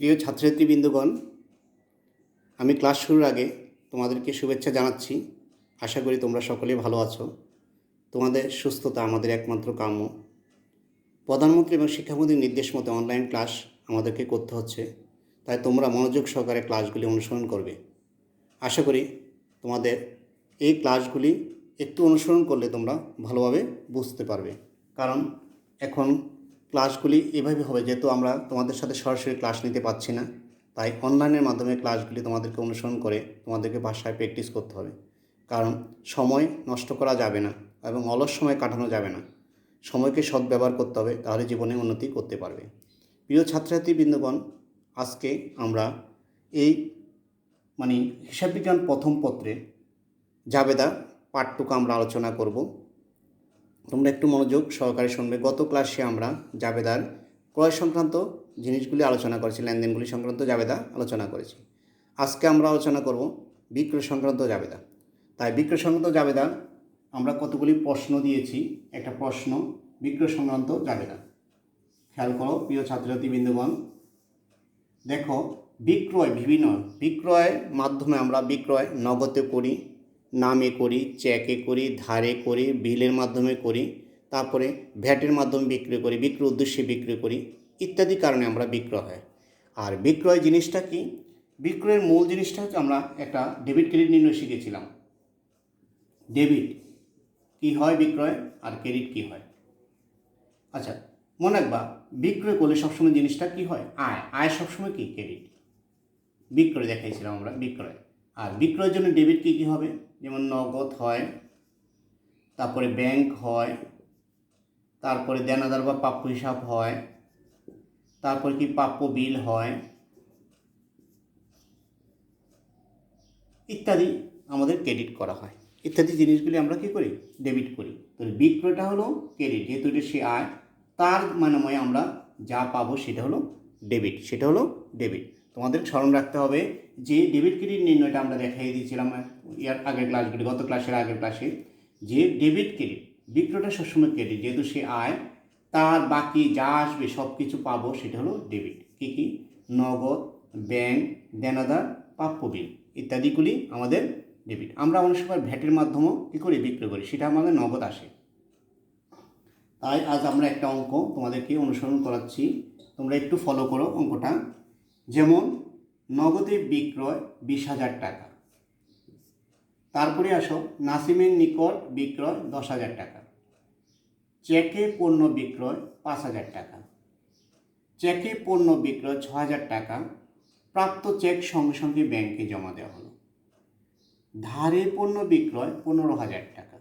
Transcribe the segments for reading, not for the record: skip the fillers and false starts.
প্রিয় ছাত্রছাত্রীবৃন্দগণ, আমি ক্লাস শুরুর আগে তোমাদেরকে শুভেচ্ছা জানাচ্ছি। আশা করি তোমরা সকলেই ভালো আছো। তোমাদের সুস্থতা আমাদের একমাত্র কাম্য। প্রধানমন্ত্রী এবং শিক্ষামন্ত্রীর নির্দেশ মতো অনলাইন ক্লাস আমাদেরকে করতে হচ্ছে, তাই তোমরা মনোযোগ সহকারে ক্লাসগুলি অনুসরণ করবে। আশা করি তোমাদের এই ক্লাসগুলি একটু অনুসরণ করলে তোমরা ভালোভাবে বুঝতে পারবে। কারণ এখন ক্লাসগুলি এভাবে হবে, যেহেতু আমরা তোমাদের সাথে সরাসরি ক্লাস নিতে পারছি না, তাই অনলাইনের মাধ্যমে ক্লাসগুলি তোমাদেরকে অনুসরণ করে তোমাদেরকে বাসায় প্র্যাকটিস করতে হবে। কারণ সময় নষ্ট করা যাবে না এবং অলস সময় কাটানো যাবে না। সময়কে সদ্ব্যবহার করতে হবে, তাহলে জীবনে উন্নতি করতে পারবে। প্রিয় ছাত্রছাত্রীবৃন্দগণ, আজকে আমরা এই হিসাব বিজ্ঞান প্রথম পত্রে জাবেদা পাঠটুকু আমরা আলোচনা করব। তোমরা একটু মনোযোগ সহকারে শুনবে। গত ক্লাসে আমরা জাবেদার ক্রয় সংক্রান্ত জিনিসগুলি আলোচনা করেছি, লেনদেনগুলি সংক্রান্ত জাবেদা আলোচনা করেছি। আজকে আমরা আলোচনা করব বিক্রয় সংক্রান্ত জাবেদা। তাই বিক্রয় সংক্রান্ত জাবেদা আমরা কতগুলি প্রশ্ন দিয়েছি। একটা প্রশ্ন বিক্রয় সংক্রান্ত জাবেদা। খেয়াল করো প্রিয় ছাত্রছাত্রীবৃন্দগণ, দেখো বিক্রয় বিভিন্ন বিক্রয়ের মাধ্যমে আমরা বিক্রয় নগদে করি, নামে করি, চেকে করি, ধারে করি, বিলের মাধ্যমে করি, তারপরে ভ্যাটের মাধ্যমে বিক্রি করি, বিক্রয় উদ্দেশ্যে বিক্রি করি, ইত্যাদি কারণে আমরা বিক্রয় হয়। আর বিক্রয় জিনিসটা কি? বিক্রয়ের মূল জিনিসটা হচ্ছে, আমরা একটা ডেবিট ক্রেডিট নির্ণয় শিখেছিলাম। ডেবিট কি হয় বিক্রয়, আর ক্রেডিট কি হয়। আচ্ছা, মনে রাখবা, বিক্রয় করলে সবসময় জিনিসটা কি হয়? আয় সবসময় কি? ক্রেডিট। বিক্রয় দেখাইছিলাম আমরা বিক্রয়। আর বিক্রয়ের জন্য ডেবিট কী কী হবে? যেমন নগদ হয়, তারপরে ব্যাংক হয়, তারপরে দেনাদার বা প্রাপ্য হিসাব হয়, তারপরে কি প্রাপ্য বিল হয়, ইত্যাদি আমাদের ক্রেডিট করা হয়। ইত্যাদি জিনিসগুলি আমরা কী করি? ডেবিট করি। তো বিক্রয়টা হলো ক্রেডিট, যেহেতু এটা সে আয়, তার মানময় আমরা যা পাবো সেটা হলো ডেবিট, সেটা হলো ডেবিট। তোমাদের স্মরণ রাখতে হবে যে ডেবিট ক্রেডিট নির্ণয়টা আমরা দেখাই দিয়েছিলাম ইয়ার আগের ক্লাসগুলি, গত ক্লাসের আগের ক্লাসে, যে ডেবিট ক্রেডিট, বিক্রয়টা সবসময় ক্রেডিট, যেহেতু সে আয়, তার বাকি যা আসবে সব কিছু পাবো সেটা হলো ডেবিট। কী কী? নগদ, ব্যাংক, দেনাদার, প্রাপ্য বিল ইত্যাদিগুলি আমাদের ডেবিট। আমরা অনেক সময় ভ্যাটের মাধ্যমেও কী করি? বিক্রয় করি, সেটা আমাদের নগদ আসে। তাই আজ আমরা একটা অঙ্ক তোমাদেরকে অনুসরণ করাচ্ছি, তোমরা একটু ফলো করো অঙ্কটা। যেমন নগদে বিক্রয় 20,000 টাকা। তারপরে আসো, নাসিমের নিকট বিক্রয় 10,000 টাকা। চেকে পণ্য বিক্রয় 5,000 টাকা। চেকে পণ্য বিক্রয় 6,000 টাকা। প্রাপ্ত চেক সঙ্গে সঙ্গে ব্যাংকে জমা দেওয়া হলো। ধারে পণ্য বিক্রয় 15,000 টাকা।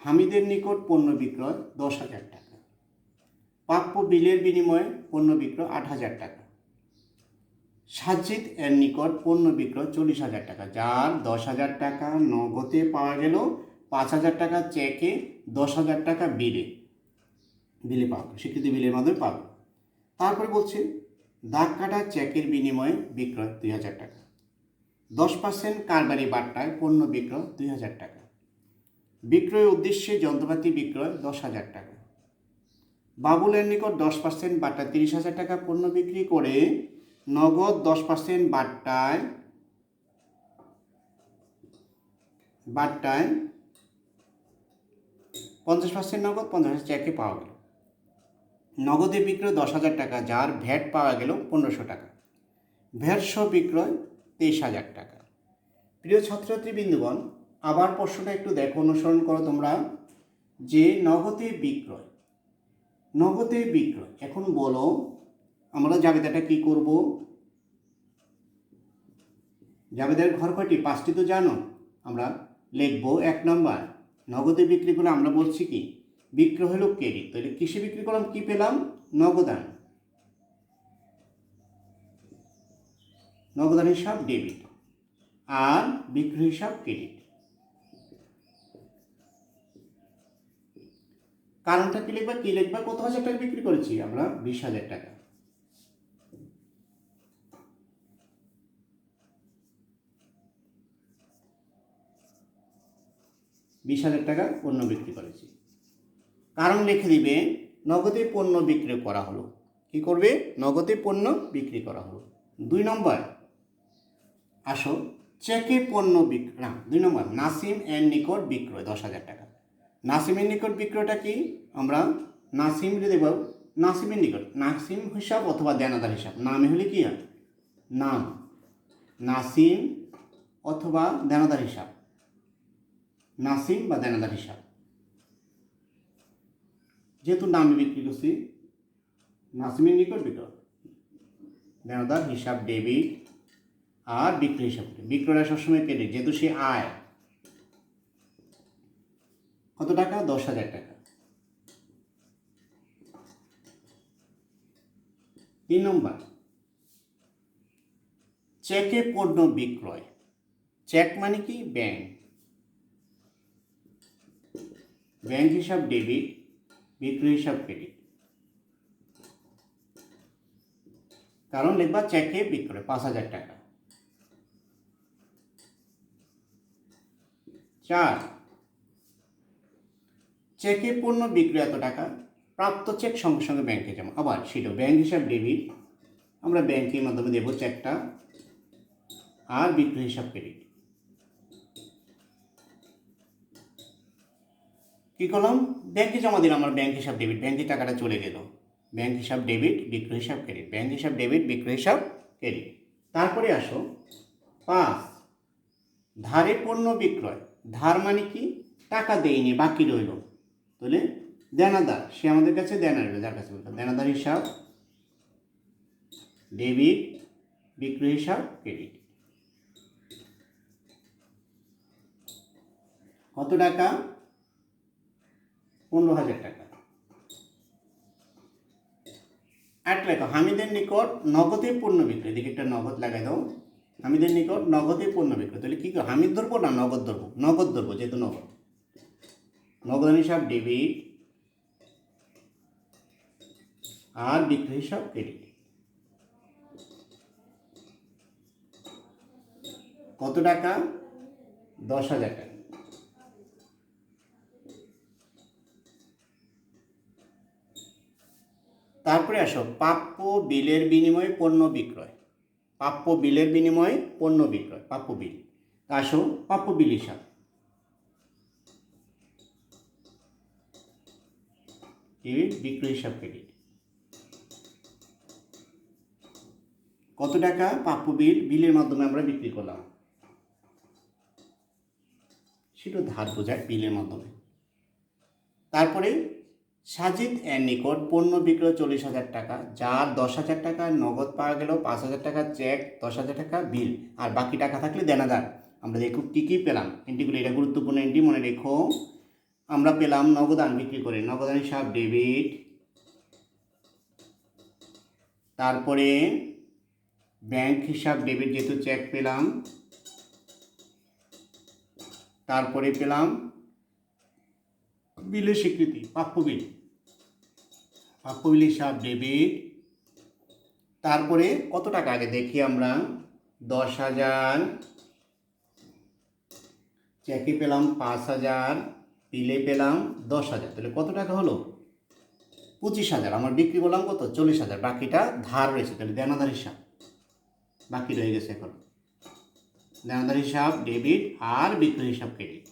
হামিদের নিকট পণ্য বিক্রয় 10,000 টাকা। প্রাপ্য বিলের বিনিময়ে পণ্য বিক্রয় 8,000 টাকা। সাজ্জিদ এর নিকট পণ্য বিক্রয় 40,000 টাকা, যার 10,000 টাকা নগদে পাওয়া গেল, 5,000 টাকা চেকে, 10,000 টাকা বিলে পাবো, স্বীকৃতি বিলের মাধ্যমে পাবো। তারপরে বলছে দাগ কাটা চেকের বিনিময়ে বিক্রয় 2,000 টাকা। 10% কারবারি বাট্টায় পণ্য বিক্রয় 2,000 টাকা। বিক্রয়ের উদ্দেশ্যে যন্ত্রপাতি বিক্রয় 10,000 টাকা। বাবুলের নিকট 10% বাট্টায় 30,000 টাকা পণ্য বিক্রি করে নগদ 10% বাট্টায় 50% নগদ, 50% চেকে পাওয়া গেল। নগদে বিক্রয় 10,000 টাকা, যার ভ্যাট পাওয়া গেল 1,500 টাকা। ভ্যাট সহ বিক্রয় 23,000 টাকা। প্রিয় ছাত্রছাত্রীবৃন্দগণ, আবার প্রশ্নটা একটু দেখো, অনুসরণ করো তোমরা, যে নগদে বিক্রয়, এখন বলো আমরা জাবেদাটা কি করব? জাবেদার ঘর কয়টি? 5টি তো জানো। আমরা লিখব 1 নম্বর, নগদে বিক্রি করে আমরা বলছি কি? বিক্রয় হলো ক্রেডিট। তাহলে কিসে বিক্রি করলাম? কি পেলাম? নগদান হিসাব ডেবিট, আর বিক্রয় হিসাব ক্রেডিট। কারণটা কি লিখবা? কত হাজার টাকা বিক্রি করেছি আমরা? 20,000 টাকা। টাকা পণ্য বিক্রি করেছি। কারণ লিখে দিবে নগদে পণ্য বিক্রি করা হলো, কি করবে? নগদে পণ্য বিক্রি করা হলো। 2 নম্বর আসো চেকে পণ্য বিক্রয়, না 2 নম্বর নাসিম এর নিকট বিক্রয় 10,000 টাকা। নাসিমের নিকট বিক্রয়টা কি? আমরা নাসিম দেব, নাসিমের নিকট, নাসিম হিসাব অথবা দেনাদার হিসাব। নামে হলে কি হয়? নাম, নাসিম অথবা দেনাদার হিসাব, নাসিম বা দেনাদার হিসাব। যেহেতু নামে বিক্রি করছি, নাসিমের নিকট বিক্রয়, দেনাদার হিসাব ডেবিট, আর বিক্রয় হিসাব। বিক্রয়টা সবসময় ক্রেডিট, যেহেতু সে আয়। কত টাকা? 10,000 টাকা। 3 নম্বর চেকে পণ্য বিক্রয়। চেক মানে কি? ব্যাংক, ব্যাংক হিসাব ডেবিট, বিক্রয় হিসাব ক্রেডিট। কারণ লিখবা চেকে বিক্রয় 5,000 টাকা। 4 চেকে পণ্য বিক্রয় এত টাকা, প্রাপ্ত চেক সঙ্গে সঙ্গে ব্যাংকে জমা। আবার সেটা ব্যাংক হিসাব ডেবিট, আমরা ব্যাংকের মাধ্যমে দেব চেকটা, আর বিক্রয় হিসাব ক্রেডিট। কি করলাম? ব্যাংকে জমা দিলাম, আমার ব্যাংক হিসাব ডেবিট, ব্যাংকে টাকাটা চলে গেল। ব্যাংক হিসাব ডেবিট, বিক্রয় হিসাব ক্রেডিট, ব্যাংক হিসাব ডেবিট, বিক্রয় হিসাব ক্রেডিট। তারপরে আসো 5 ধারে পণ্য বিক্রয়। ধার মানে কি? টাকা দেয়নি, বাকি রইল, তাহলে দেনাদার, সে আমাদের কাছে দেনা রইল, যার কাছে বললাম দেনাদার হিসাব ডেবিট, বিক্রয় হিসাব ক্রেডিট। কত টাকা? 15,000 টাকা। আট লেখো হামিদের নিকট নগদে পণ্য বিক্রয়। দেখি একটা নগদ লাগাই দাও। হামিদের নিকট নগদে পণ্য বিক্রয়, তাহলে কি হামিদ ধরবো না নগদ ধরবো? নগদ ধরবো, যেহেতু নগদ। নগদান হিসাব ডেবিট, আর বিক্রয় হিসাব ক্রেডিট। কত টাকা? 10,000 টাকা। তারপরে আসো প্রাপ্য বিলের বিনিময়ে পণ্য বিক্রয়। প্রাপ্য বিলের বিনিময়ে পণ্য বিক্রয়, প্রাপ্য বিল। আসো প্রাপ্য বিল হিসাব ডেবিট, বিক্রয় হিসাব ক্রেডিট। কত টাকা? প্রাপ্য বিল, বিলের মাধ্যমে আমরা বিক্রি করলাম, সেটা ধার বোঝায়, বিলের মাধ্যমে। তারপরে সাজিদ এর নিকট পণ্য বিক্রয় 40,000 টাকা, যার 10,000 টাকা নগদ পাওয়া গেল, 5,000 টাকা চেক, 10,000 টাকা বিল, আর বাকি টাকা থাকলে দেনাদার। আমরা দেখো কী কী পেলাম এন্ট্রিগুলো, এটা গুরুত্বপূর্ণ এন্ট্রি, মনে রেখো। আমরা পেলাম নগদান বিক্রি করে, নগদান হিসাব ডেবিট। তারপরে ব্যাংক হিসাব ডেবিট, যেহেতু চেক পেলাম। তারপরে পেলাম বিলের স্বীকৃতি, প্রাপ্য বিল, প্রাপ্য বিল হিসাব ডেবিট। তারপরে কত টাকা আগে দেখি আমরা, 10,000, চেকে পেলাম 5,000, বিলে পেলাম 10,000, তাহলে কত টাকা হলো? 25,000। আমার বিক্রি করলাম কত? 40,000, বাকিটা ধার রয়েছে, তাহলে দেনাদার হিসাব বাকি রয়ে গেছে। এখন দেনাদার হিসাব ডেবিট, আর বিক্রয় হিসাব ক্রেডিট।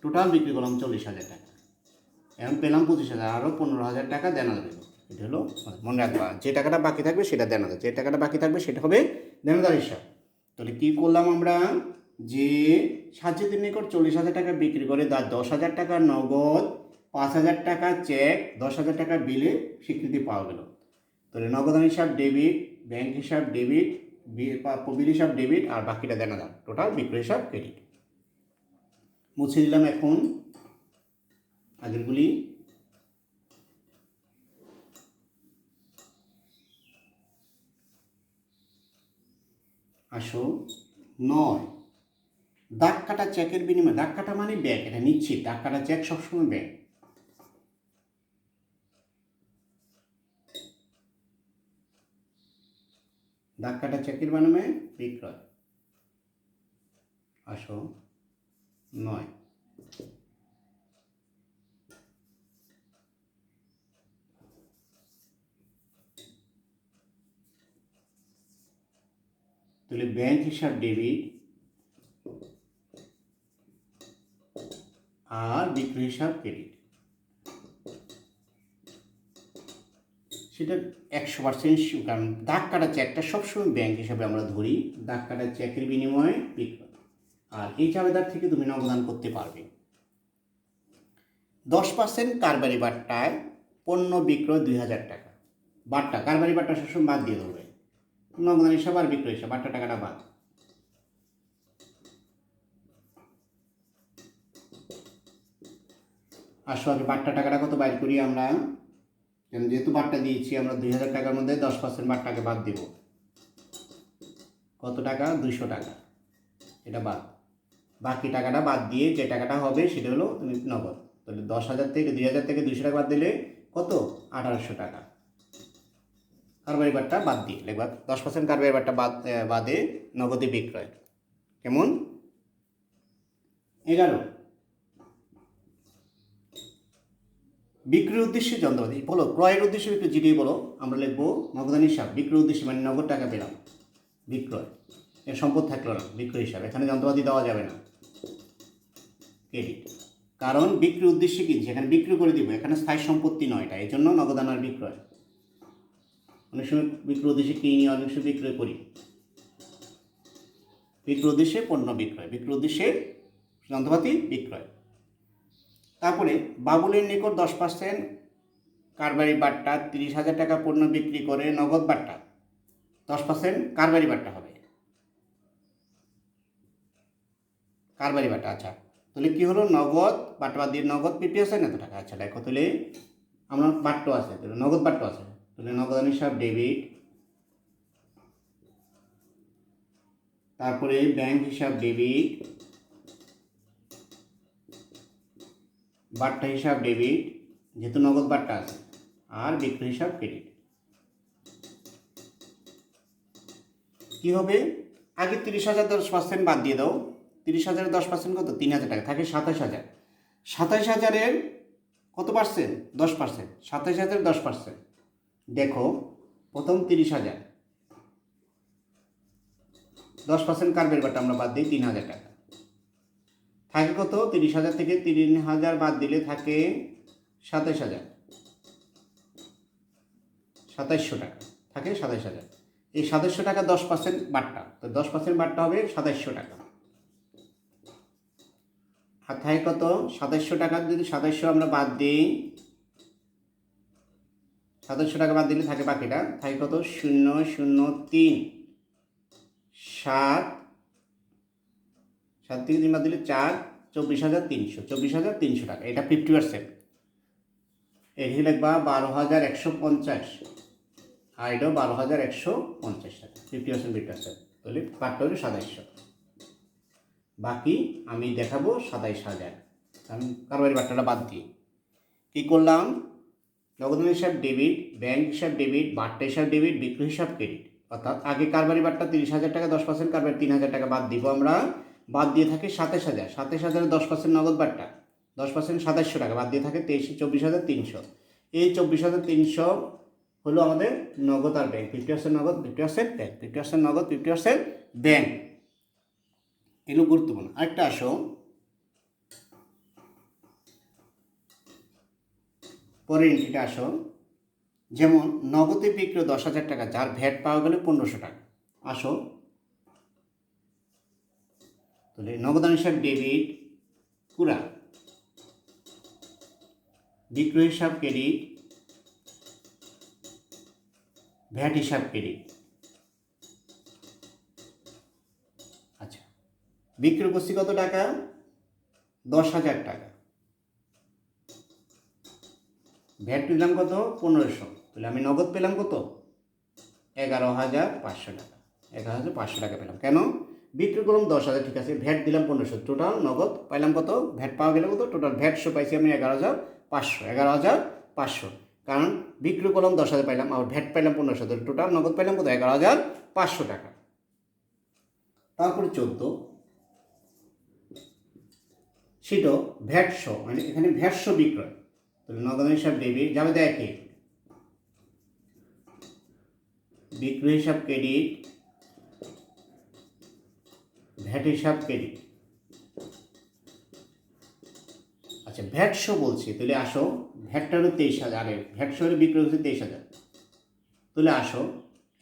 টোটাল বিক্রি করলাম 40,000 টাকা, এখন পেলাম 25,000, আরও 15,000 টাকা দেনাদার দিল। এটা হলো, মনে রাখবা যে টাকাটা বাকি থাকবে সেটা দেনাদার, যে টাকাটা বাকি থাকবে সেটা হবে দেনাদার হিসাব। তাহলে কী করলাম আমরা? যে সাজ্জাদের নিকট 40,000 টাকা বিক্রি করে, তার 10,000 টাকা নগদ, 5,000 টাকা চেক, 10,000 টাকা বিলে স্বীকৃতি পাওয়া গেল। তাহলে নগদান হিসাব ডেবিট, ব্যাংক হিসাব ডেবিট, বিল হিসাব ডেবিট, আর বাকিটা দেনাদার, টোটাল বিক্রয় হিসাব ক্রেডিট। মুছে দিলাম এখন আগেরগুলি। আসো 9 দাগ কাটা চেকের বিনিময়ে। দাগ কাটা মানে ব্যাগ, এটা নিশ্চিত, দাগ কাটা চেক সবসময় ব্যাগ। দাগ কাটা চেকের বিনিময়ে বিক্রয়। আসো 9 তাহলে ব্যাংক হিসাব ডেবিট আর বিক্রয় হিসাব ক্রেডিট, সেটা 100%, কারণ দাগ কাটা চেকটা সবসময় ব্যাংক হিসাবে আমরা ধরি, দাগ কাটা চেকের বিনিময়ে বিক্রয়, আর এই চাবেদার থেকে তুমি নগদান করতে পারবে। 10% কারবারি বাট্টায় পণ্য বিক্রয় 2000 টাকা, বাট্টা কারবারি বাট্টা সবসময় বাদ দিয়ে দেবে, নগদান হিসাব আর বিক্রয় হিসাব, বাট্টা টাকাটা বাদ। আসো আগে বাট্টা টাকাটা কত বাইর করি আমরা, যেহেতু বাট্টা দিয়েছি আমরা 2000 টাকার মধ্যে 10% বাট্টাকে বাদ দিব, কত টাকা, 200 টাকা, এটা বাদ। বাকি টাকাটা বাদ দিয়ে যে টাকাটা হবে সেটা হলো তুমি নগদ। তাহলে 10,000 থেকে 2000 থেকে 200 টাকা বাদ দিলে কত, 1800 টাকা। কারবারি বাট্টা বাদ দিয়ে লিখবা 10% কারবারি বাট্টা বাদে নগদে বিক্রয় কেমন। 11 বিক্রির উদ্দেশ্যে যন্ত্রপাতি বলো, ক্রয়ের উদ্দেশ্যে বিক্রয় যেটাই বলো, আমরা লিখবো নগদান হিসাব, বিক্রির উদ্দেশ্যে মানে নগদ টাকা পেলাম, বিক্রয়, এর সম্পদ থাকলো না, বিক্রয় হিসাব, এখানে যন্ত্রপাতি দেওয়া যাবে না, ক্রেডিট, কারণ বিক্রির উদ্দেশ্যে কিনছি, এখানে বিক্রি করে দিব, এখানে স্থায়ী সম্পত্তি নয় এটা, এই জন্য নগদান আর বিক্রয়। অনেক সময় বিক্রির উদ্দেশ্যে কিনি, অনেক সময় বিক্রয় করি, বিক্রির উদ্দেশ্যে পণ্য বিক্রয়, বিক্রির উদ্দেশ্যে যন্ত্রপাতি বিক্রয়। তারপরে বাবুলের নিকট 10% কারবারি বাট্টা, 30,000 টাকা পণ্য বিক্রি করে নগদ বাট্টা, 10% কারবারি বাট্টা হবে, কারবারি বাট্টা। আচ্ছা তাহলে কী হলো, নগদ বাট্টা বাদ দিয়ে নগদ পিপি আছে না এত টাকা। আচ্ছা দেখো তাহলে আমার বাট্টো আছে, তাহলে নগদ বাট্টো আছে, তাহলে নগদান হিসাব ডেবিট, তারপরে ব্যাংক হিসাব ডেবিট, বাট্টা হিসাব ডেবিট যেহেতু নগদ বাট্টা আছে, আর বিক্রয় হিসাব ক্রেডিট। কি হবে, আগে 30,000 10% বাদ দিয়ে দাও, 30,000 10% কত, 3,000 টাকা, থাকে 27,000, 27,000-এর কত পার্সেন্ট, 10%, 27,000 10%। দেখো প্রথম 30,000, 10% কারবারি বাট্টা আমরা বাদ দিই 3,000 টাকা, থাকে কত, 30,000 থেকে 3,000 বাদ দিলে থাকে 27,000, 2700 টাকা, থাকে 27,000। এই 2700 টাকা 10% বাট্টা, তো 10% বাট্টা হবে 2700 টাকা, আর থাকে কত, 2700 টাকা, যদি 2700 আমরা বাদ দিই, 2700 টাকা বাদ দিলে থাকে বাকিটা, থাকে কত, 003 7, 7 থেকে 3 বাদ দিলে 4, 24,300, 24,300 টাকা, এটা 50%। এটি লিখবা 12,150, আর এটাও 12,150 টাকা, 50%, 50%, তাহলে বাট্টা হলো 2700, বাকি আমি দেখাবো 27,000। আমি কারবারি বাট্টাটা বাদ দিই কী করলাম, নগদান হিসাব ডেবিট, ব্যাংক হিসাব ডেবিট, বাট্টা হিসাব ডেবিট, বিক্রয় হিসাব ক্রেডিট। অর্থাৎ আগে কারবারি বাট্টা 30,000 টাকা, 10% কারবারি 3,000 টাকা বাদ দিব আমরা, বাদ দিয়ে থাকে 27,000, 27,000-এর 10% নগদ বাট্টা, 10% 2700 টাকা, বাদ দিয়ে থাকে 24,300। এই 24,300 হলো আমাদের নগদ আর ব্যাংক, 50% নগদ, 50% ব্যাংক, 50% নগদ, 50% ব্যাংক। এগুলো গুরুত্বপূর্ণ। আরেকটা আসো, পরের এন্ট্রিটা আসো, যেমন নগদে বিক্রয় 10,000 টাকা, যার ভ্যাট পাওয়া গেলে 1500 টাকা। আসো তাহলে নগদান হিসাব ডেবিট পুরা, বিক্রয় হিসাব ক্রেডিট, ভ্যাট হিসাব ক্রেডিট। আচ্ছা বিক্রয় করছি কত টাকা, 10,000 টাকা, ভ্যাট পেলাম কত, 1500, তাহলে আমি নগদ পেলাম কত, 11,500 টাকা, 11,500 টাকা পেলাম। কেন, বিক্রি করলাম 10,000, ঠিক আছে, ভ্যাট দিলাম 1500, টোটাল নগদ পাইলাম কত, ভ্যাট পাওয়া গেলে কত, টোটাল ভ্যাট শো পাইছি আমি 11,500, 11,500, কারণ বিক্রি করলাম 10,000 পাইলাম, আর ভ্যাট পাইলাম 1500, তাহলে টোটাল নগদ পাইলাম কত, 11,500 টাকা। তারপরে 14, সেটাও ভ্যাট শো, মানে এখানে ভ্যাট শো বিক্রয়, তাহলে নগদ হিসাব ডেবিট যাবে দেখে, বিক্রয় হিসাব ক্রেডিট, ভ্যাট হিসাব ক্রেডিট। আচ্ছা ভ্যাট শো বলছি, তাহলে আসো ভ্যাটটা হলো 23,000, ভ্যাট শো হলে বিক্রয় হচ্ছে 23,000, তাহলে আসো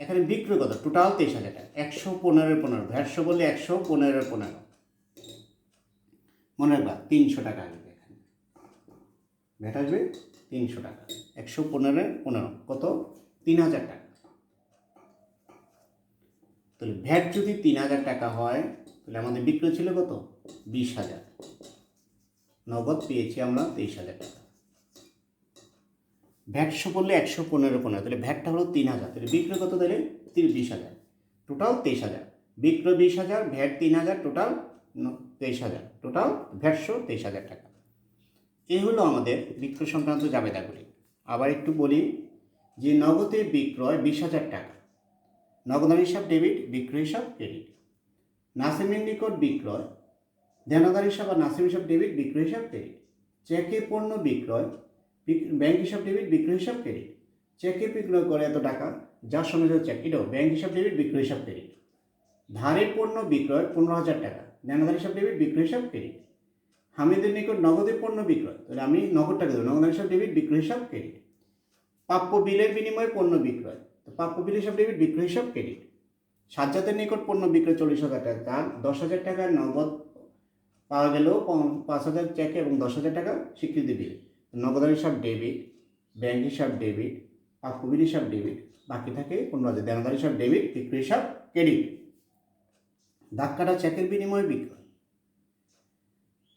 এখানে বিক্রয় কত, টোটাল 23,000 টাকা, 115 ভ্যাট শো বললে 115 মনে রাখবা 300 টাকা আসবে, এখানে ভ্যাট আসবে 300 টাকা, 115 কত 3,000 টাকা। তাহলে ভ্যাট যদি 3,000 টাকা হয় তাহলে আমাদের বিক্রয় ছিল কত 20,000, নগদ পেয়েছি আমরা 23,000 টাকা। ভ্যাট শো করলে 115 তাহলে ভ্যাটটা হলো 3,000, তাহলে বিক্রয় কত তাহলে 20,000, টোটাল 23,000, বিক্রয় 20,000, VAT 3,000, total 23,000, total VAT show 23,000 টাকা। এই হলো আমাদের বিক্রয় সংক্রান্ত জাবেদাগুলি। আবার একটু বলি যে নগদে বিক্রয় 20,000 টাকা, নগদান হিসাব ডেবিট, বিক্রয় হিসাব ক্রেডিট। নাসিমের নিকট বিক্রয়, দেনাদার হিসাব আর নাসিম হিসাব ডেবিট, বিক্রয় হিসাব ক্রেডিট। চেকে পণ্য বিক্রয়, ব্যাংক হিসাব ডেবিট, বিক্রয় হিসাব ক্রেডিট। চেকে বিক্রয় করে এত টাকা, যার সঙ্গে চেক, এটাও ব্যাংক হিসাব ডেবিট, বিক্রয় হিসাব ক্রেডিট। ধারে পণ্য বিক্রয় 15,000 টাকা, দেনাদার হিসাব ডেবিট, বিক্রয় হিসাব ক্রেডিট। হামিদের নিকট নগদে পণ্য বিক্রয়, তাহলে আমি নগদটাকে দেবো, নগদান হিসাব ডেবিট, বিক্রয় হিসাব ক্রেডিট। প্রাপ্য বিলের বিনিময়ে পণ্য বিক্রয়, তো প্রাপ্য বিল হিসাব ডেবিট, বিক্রয় হিসাব ক্রেডিট। সাজ্জাদের নিকট পণ্য বিক্রয় 40,000 টাকা, তার 10,000 টাকার নগদ পাওয়া গেলেও 5,000 চেকে এবং 10,000 টাকা স্বীকৃতি বিল, নগদান হিসাব ডেবিট, ব্যাংক হিসাব ডেবিট, প্রাপ্য বিল হিসাব ডেবিট, বাকি থাকে 15,000, দেনাদার হিসাব ডেবিট, বিক্রয় হিসাব ক্রেডিট। ধাক্কাটা চেকের বিনিময়ে বিক্রয়,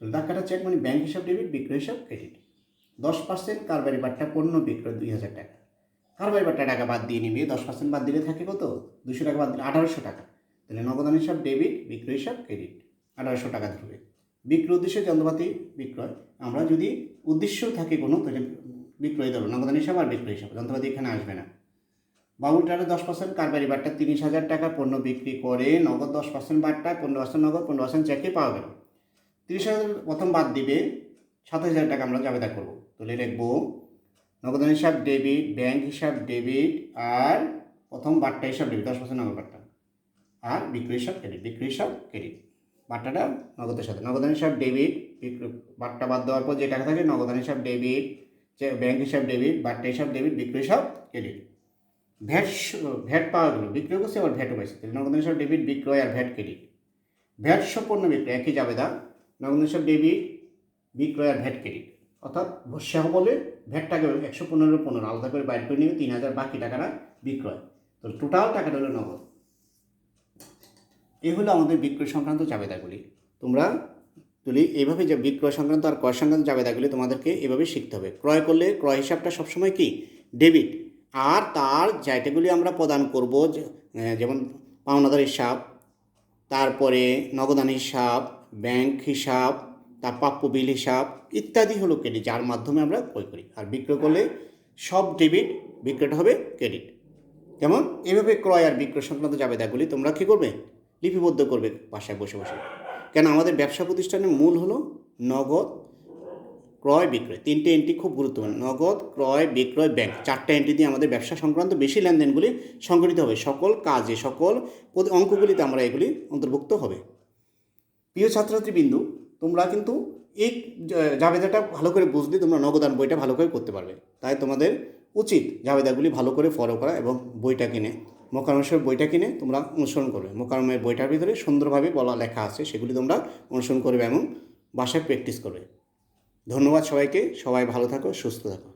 তো ধাক্কাটা চেক মানে ব্যাংক হিসাব ডেবিট, বিক্রয় হিসাব ক্রেডিট। 10% কারবারি বাট্টা পণ্য বিক্রয় 2,000 টাকা, কারবারি বাট্টা টাকা বাদ দিয়ে নিবি, 10% বাদ দিলে থাকে কত 200 টাকা বাদ দিলে 1,800 টাকা, তাহলে নগদান হিসাব ডেবিট, বিক্রয় হিসাব ক্রেডিট, 1,800 টাকা ধরবে। বিক্রয় উদ্দেশ্যে যন্ত্রপাতি বিক্রয়, আমরা যদি উদ্দেশ্য থাকে কোনো তাহলে বিক্রয় ধরো, নগদান হিসাব আর বিক্রয় হিসাব, যন্ত্রপাতি এখানে আসবে না। বাবুলটারে 10% কারবারি বাট্টা 30,000 টাকার পণ্য বিক্রি করে, নগদ 10% বাট্টা, 15% নগদ, 15% চেকে পাওয়া গেল। 30,000 প্রথম বাদ দিবে, 27,000 টাকা আমরা জাবেদা করবো, তাহলে লিখবো নগদান হিসাব ডেবিট, ব্যাংক হিসাব ডেবিট, আর প্রথম বাট্টা হিসাব ডেবিট 10% নগদ বাট্টা, আর বিক্রয় হিসাব ক্রেডিট, বিক্রয় হিসাব ক্রেডিট। বাট্টাটা নগদের সাথে, নগদান হিসাব ডেবিট, বাট্টা বাদ দেওয়ার পর যে টাকা থাকে নগদান হিসাব ডেবিট, ব্যাংক হিসাব ডেবিট, বাট্টা হিসাব ডেবিট, বিক্রয় হিসাব ক্রেডিট। ভ্যাট পাওয়া গেলো, বিক্রয় করছে আবার ভ্যাটও পাইছে, তাহলে নগদান হিসাব ডেবিট, বিক্রয় আর ভ্যাট ক্রেডিট। ভ্যাট সম্পন্ন বিক্রয় একই জাবেদা, নগদান হিসাব ডেবিট, বিক্রয় আর ভ্যাট ক্রেডিট। অর্থাৎ সহ বলে ভ্যাটটাকে 115 আলাদা করে বাইর করে নিবে, 3,000 বাকি টাকাটা বিক্রয়, তো টোটাল টাকাটা হলো নগদ। এই হলো আমাদের বিক্রয় সংক্রান্ত জাবেদাগুলি। তোমরা তুলি এইভাবে যে বিক্রয় সংক্রান্ত আর ক্রয় সংক্রান্ত জাবেদাগুলি তোমাদেরকে এভাবে শিখতে হবে। ক্রয় করলে ক্রয় হিসাবটা সবসময় কি ডেবিট, আর তার জায়গাগুলি আমরা প্রদান করব, যেমন পাওনাদার হিসাব, তারপরে নগদান হিসাব, ব্যাংক হিসাব, তার প্রাপ্য বিল হিসাব ইত্যাদি হলো ক্রেডিট, যার মাধ্যমে আমরা ক্রয় করি। আর বিক্রয় করলে সব ডেবিট, বিক্রয়টা হবে ক্রেডিট। কেমন এভাবে ক্রয় আর বিক্রয় সংক্রান্ত জাবেদাগুলি তোমরা কী করবে, লিপিবদ্ধ করবে বাসায় বসে বসে। কেন আমাদের ব্যবসা প্রতিষ্ঠানের মূল হলো নগদ, ক্রয়, বিক্রয়, 3টে এন্ট্রি খুব গুরুত্বপূর্ণ, নগদ, ক্রয়, বিক্রয়, ব্যাংক, 4টা এন্ট্রি দিয়ে আমাদের ব্যবসা সংক্রান্ত বেশি লেনদেনগুলি সংগঠিত হবে, সকল কাজে সকল অঙ্কগুলিতে আমরা এগুলি অন্তর্ভুক্ত হবে। প্রিয় ছাত্রছাত্রীবৃন্দু, তোমরা কিন্তু এই জাবেদাটা ভালো করে বুঝলে তোমরা নগদান বইটা ভালো করে করতে পারবে। তাই তোমাদের উচিত জাবেদাগুলি ভালো করে ফলো করা এবং বইটা কিনে, মোকাররমের বইটা কিনে তোমরা অনুসরণ করবে। মোকাররমের বইটার ভিতরে সুন্দরভাবে বলা লেখা আছে, সেগুলি তোমরা অনুসরণ করবে এবং বাসায় প্র্যাকটিস করবে। ধন্যবাদ সবাইকে, সবাই ভালো থাকো, সুস্থ থাকো।